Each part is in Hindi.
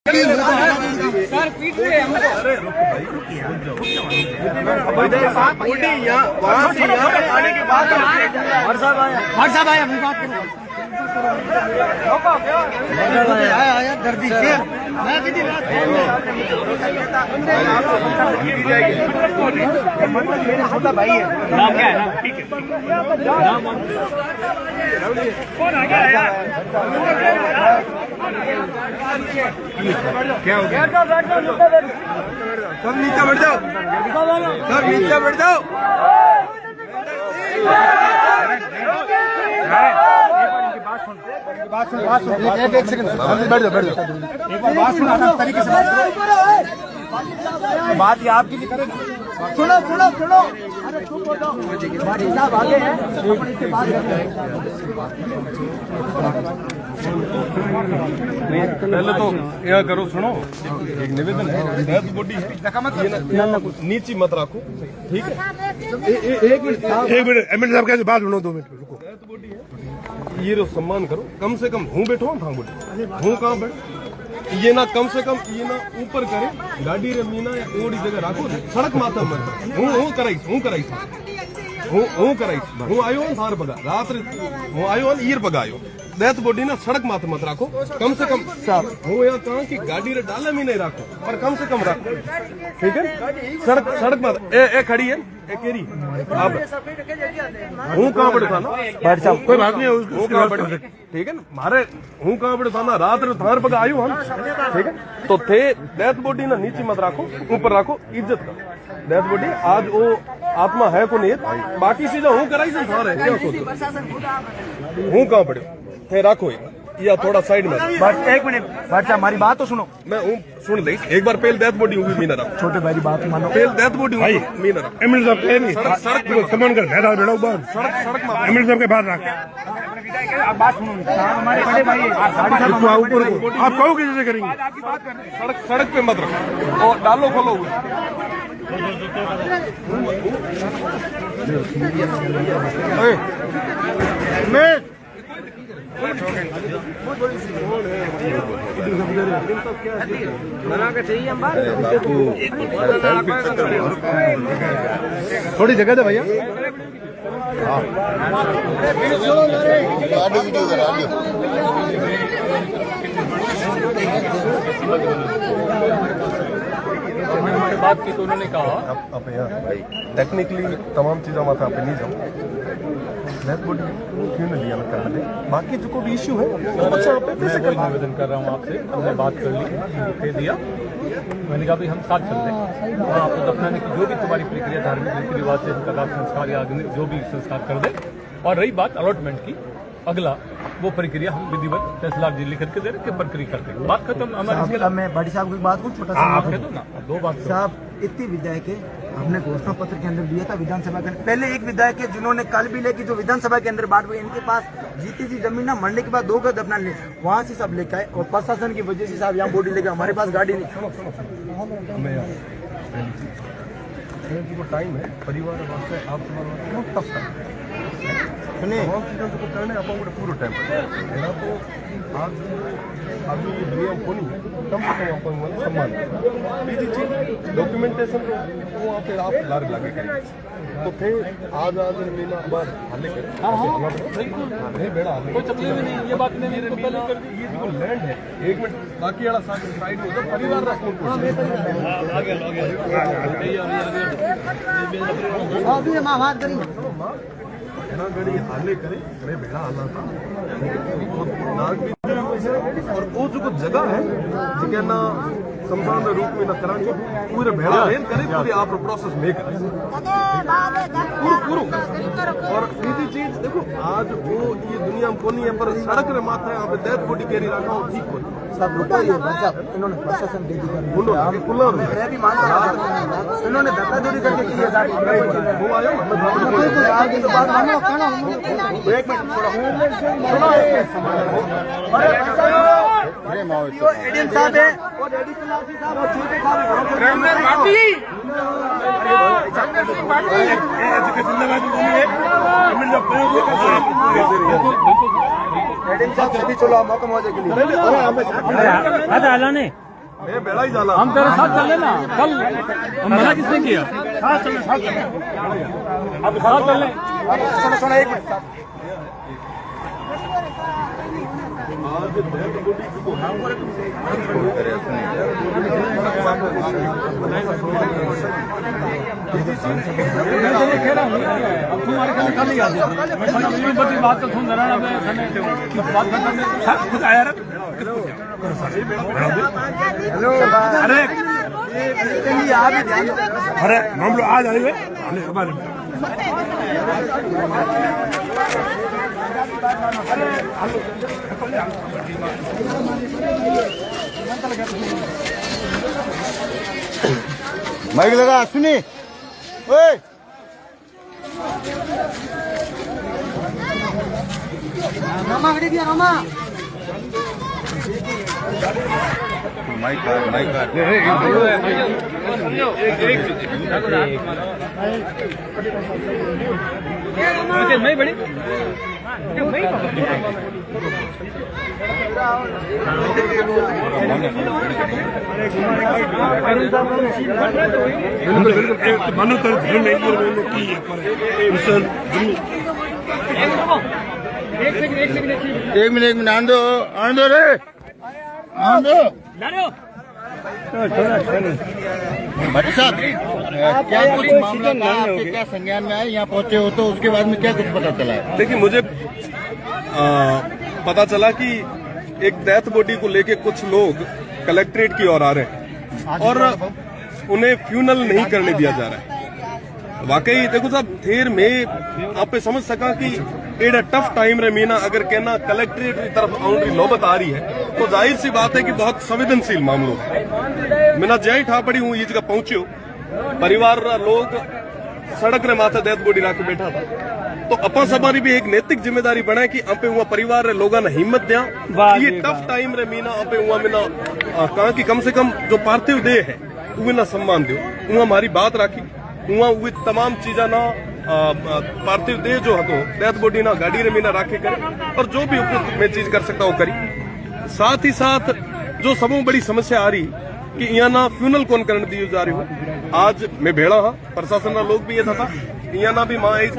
सर पीट रहे हैं वहाँ से यहाँ आने के बाद व्हाट्सएप आया मैं बात करूँ आया दर्दी शेर मैं किसी मेरा छोटा भाई है। नाम क्या है? नाम ठीक है। नाम कौन आ गया यार? क्या हो गया? सब नीचे बैठ जाओ, सब नीचे बैठ जाओ। बात सुन एक सेकंड बैठ जाओ एक बार बात सुन आसान तरीके से बात करो। बात ये आपकी भी करें। सुनो सुनो सुनो अरे चुप हो जाओ। भाई साहब आगे हैं अपन इससे बात करते हैं। पहले तो यह करो, सुनो एक निवेदन है, बॉडी नीचे मत रखो, ठीक है? एक मिनट एमएलए साहब कैसे बात सुनो, 2 मिनट रुको। बॉडी है ये रो सम्मान करो, कम से कम हूँ बैठो था बॉडी हूँ कहाँ बैठ ये ना कम से कम ये ना ऊपर करे गाड़ी रे मीना या ओड़ी जगह राखो सड़क माथा मत हूँ कराई हूँ आयो थार पगा रात हूँ आयो ईर पगा आयो डेथ बॉडी ना सड़क माथे मत राखो, कम से कम वो यहाँ कहा कि गाड़ी रे डाला में नहीं राखो पर कम से कम राखो, ठीक है? सड़क मत ए खड़ी है ए केरी अब हूँ कहाँ पड़े था ना कोई बात नहीं हूँ कहाँ पड़े, ठीक है ना? मारे हूँ कहाँ पड़े था ना रात रे थार पगा आयो हम, ठीक है? तो थे डेथ बॉडी ना नीचे मत राखो, ऊपर राखो, इज्जत का डेथ बॉडी आज वो आत्मा है को नहीं, बाकी चीजें हूँ कराई से सारे हूँ कहाँ पड़े थे राखो या थोड़ा साइड में बस एक मिनट बच्चा हमारी बात तो सुनो। मैं सुन ली एक बार पहले डेथ बॉडी हुई मीना रहा छोटे भाई बात मानो पहले डेथ बॉडी हुई मीना रहा एमएलए साहब कह नहीं सड़क को सम्मान कर बैठा बैठो बाहर सड़क में एमएलए साहब के बाहर रख आप बात सुनो हमारे बड़े भाई ऊपर आप कहो कैसे करेंगे सड़क पे मत रखो और डालो खोलो थोड़ी जगह दे भैया। बात की तो उन्होंने कहा अब भाई टेक्निकली तमाम चीज़ माथा आप नहीं जाओ डेथ बॉडी क्यों नहीं लिया कर दे बाकी जो कोई इश्यू है वो अच्छा निवेदन कर रहा हूँ आपसे, हमने बात कर ली कह दिया, मैंने कहा भाई हम साथ चल रहे हैं और आपको दफनाने की जो भी तुम्हारी प्रक्रिया धार्मिक रीति रिवाज से कला संस्कार या जो भी संस्कार कर दे। और रही बात अलॉटमेंट की, अगला वो प्रक्रिया हम विधिवत फैसला लिख करके दे रहे प्रक्रिया करते हैं, बात खत्म हमारी। मैं बड़ी साहब की बात को छोटा सा आप कह दो ना, 2 बात साहब इतनी विधायक है हमने घोषणा पत्र के अंदर दिया था विधानसभा के पहले एक विधायक है जिन्होंने कल भी लेके जो विधानसभा के अंदर बात हुई इनके पास जीती थी जमीन ना मरने के बाद 2 गज अपना ले वहाँ से सब लेकर आए और प्रशासन की वजह से साहब यहाँ बॉडी लेकर हमारे पास गाड़ी नहीं। टाइम है परिवार वास्ते आप टफ सुनिए करने आप पूरा टाइम तो आज अभी दुनिया को नहीं कम से कम आप सम्मान बीजी चीज डॉक्यूमेंटेशन वो आप लारे लागे करेंगे तो थे आज मीना बार हाले करें नहीं बेड़ा कोई तकलीफ नहीं, ये बात नहीं मेरे पहले कर दी ये जो लैंड है 1 मिनट बाकी वाला साइड में उधर परिवार रखो अभी हम बात करेंगे ना गड़ी हाले करे अरे बेड़ा हालना था और वो जो कुछ जगह है जिके ना समझान रूप में न करानी पूरे भेड़ा रेल करे पूरी आप प्रोसेस में करे पूरा और सीधी चीज देखो आज वो ये दुनिया में कोनी है पर सड़क रे माथा यहाँ पे डेथ बॉडी कैरी रखा हो ठीक हो सब रुपये इन्होंने प्रशासन दे दी इन्होंने धक्काधोरी करके की है साहब वो आयो एक एडीएम साहब है और एडीशनल आरसी साहब और छोटे साहब रमन भाटी एडीएम साहब सभी चलो मौका मौजे के लिए अरे आला ने मैं बेड़ा ही डाला। हम तेरे साथ चल लेना कल। हम मना किसने किया? अब साथ चल ले। सुनो एक मिनट। अब तुम्हारे खाली आ बड़ी बात तो सुन रहा बात करना यार। हेलो अरे आप ही ध्यान दो। अरे हम लोग आ जाएंगे। माइक लगा सुनी ओए रामा खड़ी दिया रामा। माइक मैं बड़ी मनो कर एक मिनट आन दो रे आन दो भट्ट साहब क्या कुछ मामला था आपके क्या संज्ञान में आया? यहाँ पहुंचे हो तो उसके बाद में क्या कुछ पता चला है? देखिए मुझे पता चला कि एक डेथ बॉडी को लेके कुछ लोग कलेक्ट्रेट की ओर आ रहे हैं और उन्हें फ्यूनल नहीं करने दिया जा रहा है। वाकई देखो साहब थेर में आप समझ सका कि एड़ा टफ टाइम रे मीना अगर कहना कलेक्ट्रेट की तरफ आउंड्री नौबत आ रही है तो जाहिर सी बात है कि बहुत संवेदनशील मामलों है। मैंने जय ठा पड़ी हूँ ये जगह पहुंचे परिवार लोग सड़क रे माथे डेथ बॉडी रख बैठा था तो अपन हमारी भी एक नैतिक जिम्मेदारी बने कि अपे हुआ परिवार रे लोगों ने हिम्मत दिया ये टफ टाइम रे मीना अपे हुआ मीना कहा कि कम से कम जो पार्थिव देह है उन्हें ना सम्मान दो उन्हें हमारी बात राखी उन्हें तमाम चीजा ना पार्थिव देह जो हतो डेथ बॉडी ना गाड़ी रे मीना राखे करे और जो भी उपयुक्त मैं चीज कर सकता हूँ करी। साथ ही साथ जो सबों बड़ी समस्या आ रही कि यहाँ ना फ्यूनल कौन करने दी जा रही हूँ। आज मैं भेड़ा हाँ प्रशासन ना लोग भी ये था यहाँ ना भी माँ एज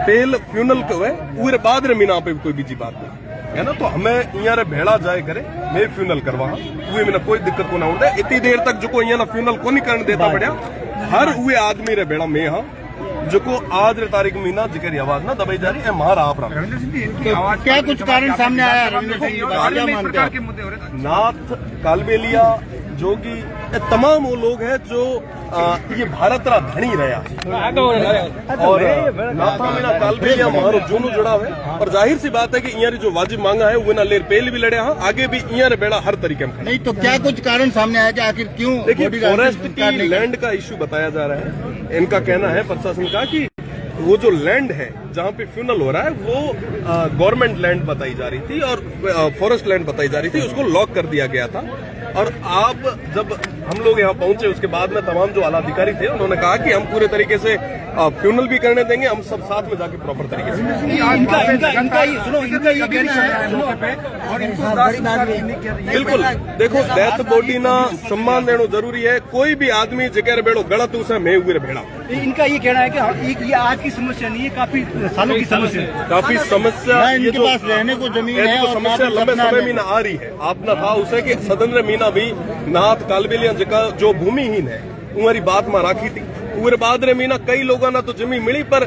पहल फ्यूनल को है उरे बाद रे मीना पे कोई बीजी बात नहीं है ना तो हमें यहाँ रे भेड़ा जाए करे मैं फ्यूनल करवा उहे में कोई दिक्कत को ना होता इतनी देर तक जो यहाँ ना फ्यूनल को नहीं करने देता पड़ा हर उहे आदमी रे भेड़ा मैं हाँ जो को आज रे तारीख महीना जिक्र आवाज ना दबाई जा रही है महार आप तो क्या कुछ कारण सामने आया रविंद्र सिंह क्या मानते हैं? नाथ कालबेलिया जोगी ये तमाम वो लोग हैं जो ये भारत रा धनी रहा और नाथा मीना कालबेलिया मारो जोनो जुड़ा है और जाहिर सी बात है कि यहाँ जो वाजिब मांगा है वो ना लेर पहले भी लड़े हाँ आगे भी यहाँ बेड़ा हर तरीके में नहीं तो क्या कुछ कारण सामने आया कि आखिर क्यों? देखिए फॉरेस्ट की लैंड का इश्यू बताया जा रहा है। इनका कहना है प्रशासन का कि वो जो लैंड है जहाँ पे फ्यूनल हो रहा है वो गवर्नमेंट लैंड बताई जा रही थी और फॉरेस्ट लैंड बताई जा रही थी उसको लॉक कर दिया गया था और आप जब हम लोग यहाँ पहुंचे उसके बाद में तमाम जो आला अधिकारी थे उन्होंने कहा कि हम पूरे तरीके से फ्यूनल भी करने देंगे हम सब साथ में जाके प्रॉपर तरीके से बिल्कुल देखो डेथ बॉडी ना सम्मान देना जरूरी है। कोई भी आदमी जगह बेड़ो गलत उसे मैं हुए भेड़ा इनका ये कहना है कि ये आज की समस्या नहीं है काफी सालों की समस्या है। काफी समस्या इनके पास रहने को जमीन है और समस्या लंबे समय में ना आ रही है। आपने था उसे कि सदन मीना भी नाथ कालबेलिया जगह जो भूमिहीन है उमरी बात में राखी थी उमर बाद रे मीना कई लोगों ना तो जमीन मिली पर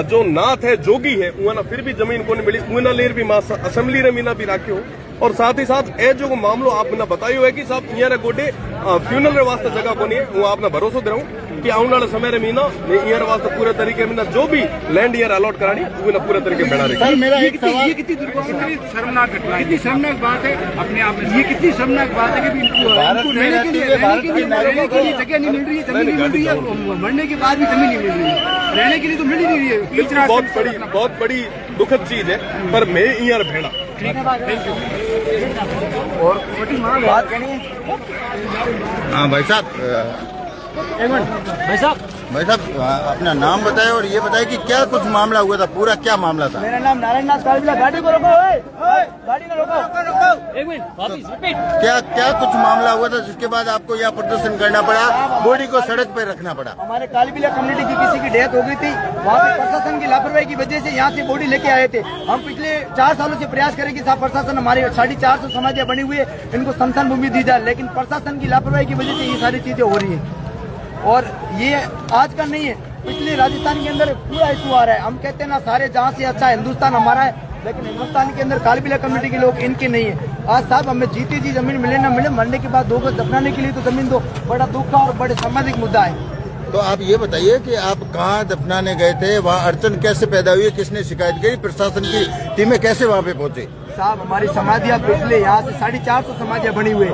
जो नाथ है जोगी है उन्हें फिर भी जमीन को नहीं मिली उन्हें लेर भी असेंबली रे मीना भी राखी हो और साथ ही साथ ए जो मामलो आपने बतायो है कि साहब यहाँ गोडे फ्यूनल रे वास्ते जगह को नहीं है वो आपने भरोसा दे रहा हूँ कि आने वाले समय रे मीना ईयर वास्ते पूरे तरीके में जो भी लैंड ईयर अलॉट करानी वो पूरे तरीके बैठा रही। मेरा एक सवाल कितनी शर्मनाक घटना कितनी शर्मनाक बात है अपने आप में ये कितनी शर्मनाक बात है कि इनको रहने के लिए जगह नहीं मिल रही है जमीन नहीं मिल रही है मरने के बाद भी जमीन नहीं मिल रही है रहने के लिए तो मिल ही नहीं रही है। बहुत बड़ी दुखद चीज है पर मैं ईयर भेड़ा और छोटी माँ बात कहनी है। हाँ भाई साहब भाई साहब भाई साहब अपना नाम बताए और ये बताए कि क्या कुछ मामला हुआ था, पूरा क्या मामला था? मेरा नाम नारायण नाथ कालबिला। गाड़ी को रोको, गाड़ी ना रोको। एक मिनट वापिस रिपीट। क्या कुछ मामला हुआ था जिसके बाद आपको यहाँ प्रदर्शन करना पड़ा, बॉडी को सड़क पर रखना पड़ा? हमारे कालबिला कम्युनिटी की किसी की डेथ हो गई थी, वहाँ पे प्रशासन की लापरवाही की वजह से यहाँ से बॉडी लेके आए थे। हम पिछले 4 सालों से प्रयास करें कि साहब प्रशासन हमारे 450 समाजियाँ बनी हुई है, इनको स्मशान भूमि दी जाए, लेकिन प्रशासन की लापरवाही की वजह से ये सारी चीजें हो रही है। और ये आज का नहीं है, पिछले राजस्थान के अंदर पूरा इशू आ रहा है। हम कहते हैं ना सारे जहाँ से अच्छा हिंदुस्तान हमारा है, लेकिन हिंदुस्तान के अंदर कालबिला कम्युनिटी के लोग इनके नहीं है। आज साहब हमें जीती जी जमीन मिले ना मिले, मरने के बाद 2 गज दफनाने के लिए तो जमीन दो, बड़ा दुख का और बड़े सामाजिक मुद्दा है। तो आप ये बताइए कि आप कहाँ दफनाने गए थे, वहाँ अड़चन कैसे पैदा हुई, किसने शिकायत की, प्रशासन की टीमें कैसे वहाँ पे पहुँची? साहब हमारी समाधियाँ पिछले यहाँ से 450 समाधियाँ बनी हुई है,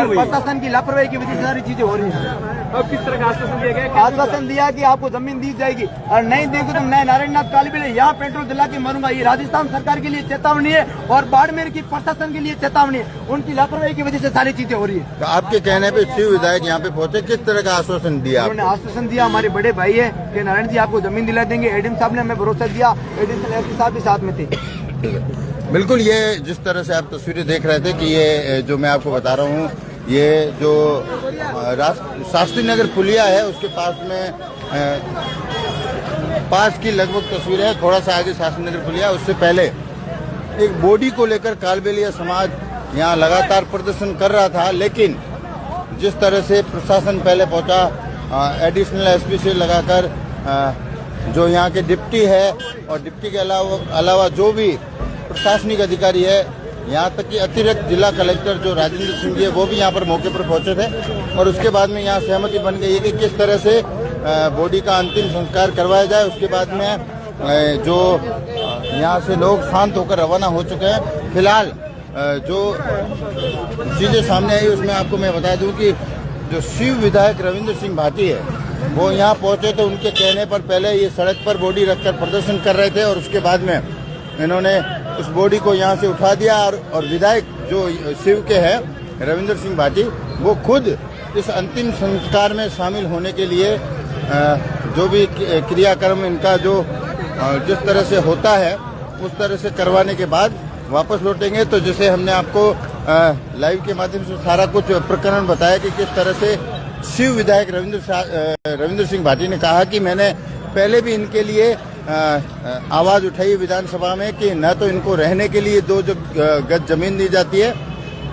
प्रशासन की लापरवाही की वजह से सारी चीजें हो रही है। अब किस तरह का आश्वासन दिया गया? आश्वासन दिया कि आपको जमीन दी जाएगी और नहीं देंगे तो मैं नारायण नाथ कालबिला यहाँ पेट्रोल जला के मरूंगा। ये राजस्थान सरकार के लिए चेतावनी है और बाड़मेर की प्रशासन के लिए चेतावनी है, उनकी लापरवाही की वजह से सारी चीजें हो रही है। तो आपके कहने पे शिव विधायक यहाँ पे पहुँचे, किस तरह का आश्वासन दिया? उन्होंने आश्वासन दिया, हमारे बड़े भाई है कि नारायण जी आपको जमीन दिला देंगे। एडीएम साहब ने हमें भरोसा दिया, एडीएम साहब भी साथ में थे। बिल्कुल, ये जिस तरह से आप तस्वीरें देख रहे थे कि ये जो मैं आपको बता रहा हूँ, ये जो शास्त्री नगर पुलिया है उसके पास में पास की लगभग तस्वीर है, थोड़ा सा आगे शास्त्री नगर पुलिया, उससे पहले एक बॉडी को लेकर कालबेलिया समाज यहाँ लगातार प्रदर्शन कर रहा था। लेकिन जिस तरह से प्रशासन पहले पहुंचा, एडिशनल एसपी से लगाकर जो यहाँ के डिप्टी है और डिप्टी के अलावा जो भी प्रशासनिक अधिकारी है, यहाँ तक कि अतिरिक्त जिला कलेक्टर जो राजेंद्र सिंह जी है वो भी यहाँ पर मौके पर पहुंचे थे। और उसके बाद में यहाँ सहमति बन गई है कि किस तरह से बॉडी का अंतिम संस्कार करवाया जाए। उसके बाद में जो यहाँ से लोग शांत होकर रवाना हो चुके हैं। फिलहाल जो चीजें सामने आई उसमें आपको मैं बता दूं कि जो शिव विधायक रविंद्र सिंह भाटी है वो यहाँ पहुंचे तो उनके कहने पर पहले ये सड़क पर बॉडी रखकर प्रदर्शन कर रहे थे और उसके बाद में इन्होंने उस बॉडी को यहाँ से उठा दिया और विधायक जो शिव के हैं रविंद्र सिंह भाटी वो खुद इस अंतिम संस्कार में शामिल होने के लिए जो भी क्रियाक्रम इनका जो जिस तरह से होता है उस तरह से करवाने के बाद वापस लौटेंगे। तो जैसे हमने आपको लाइव के माध्यम से सारा कुछ प्रकरण बताया कि किस तरह से शिव विधायक रविंद्र सिंह भाटी ने कहा कि मैंने पहले भी इनके लिए आवाज उठाई विधानसभा में कि न तो इनको रहने के लिए 2 गज जमीन दी जाती है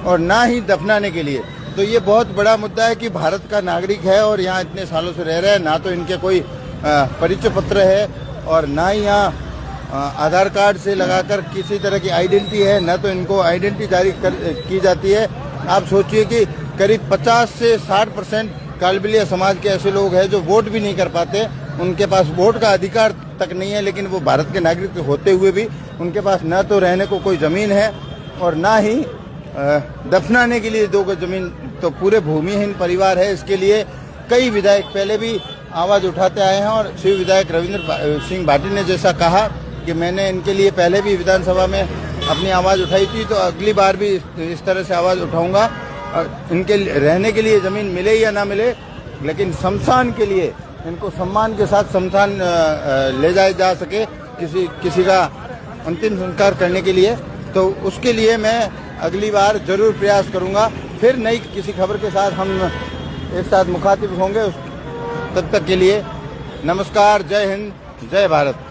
और ना ही दफनाने के लिए। तो ये बहुत बड़ा मुद्दा है कि भारत का नागरिक है और यहाँ इतने सालों से रह रहे हैं, ना तो इनके कोई परिचय पत्र है और ना ही यहाँ आधार कार्ड से लगाकर किसी तरह की आइडेंटिटी है, न तो इनको आइडेंटिटी जारी की जाती है। आप सोचिए कि करीब 50 से 60% कालबेलिया समाज के ऐसे लोग हैं जो वोट भी नहीं कर पाते, उनके पास वोट का अधिकार तक नहीं है, लेकिन वो भारत के नागरिक होते हुए भी उनके पास न तो रहने को कोई जमीन है और ना ही दफनाने के लिए 2 गज जमीन। तो पूरे भूमिहीन परिवार है। इसके लिए कई विधायक पहले भी आवाज उठाते आए हैं और शिव विधायक रविंद्र सिंह भाटी ने जैसा कहा कि मैंने इनके लिए पहले भी विधानसभा में अपनी आवाज उठाई थी, तो अगली बार भी इस तरह से आवाज उठाऊंगा और इनके रहने के लिए जमीन मिले या ना मिले, लेकिन शमशान के लिए इनको सम्मान के साथ शमशान ले जाया जा सके किसी का अंतिम संस्कार करने के लिए। तो उसके लिए मैं अगली बार जरूर प्रयास करूंगा। फिर नई किसी खबर के साथ हम एक साथ मुखातिब होंगे। तब तक के लिए नमस्कार, जय हिंद, जय भारत।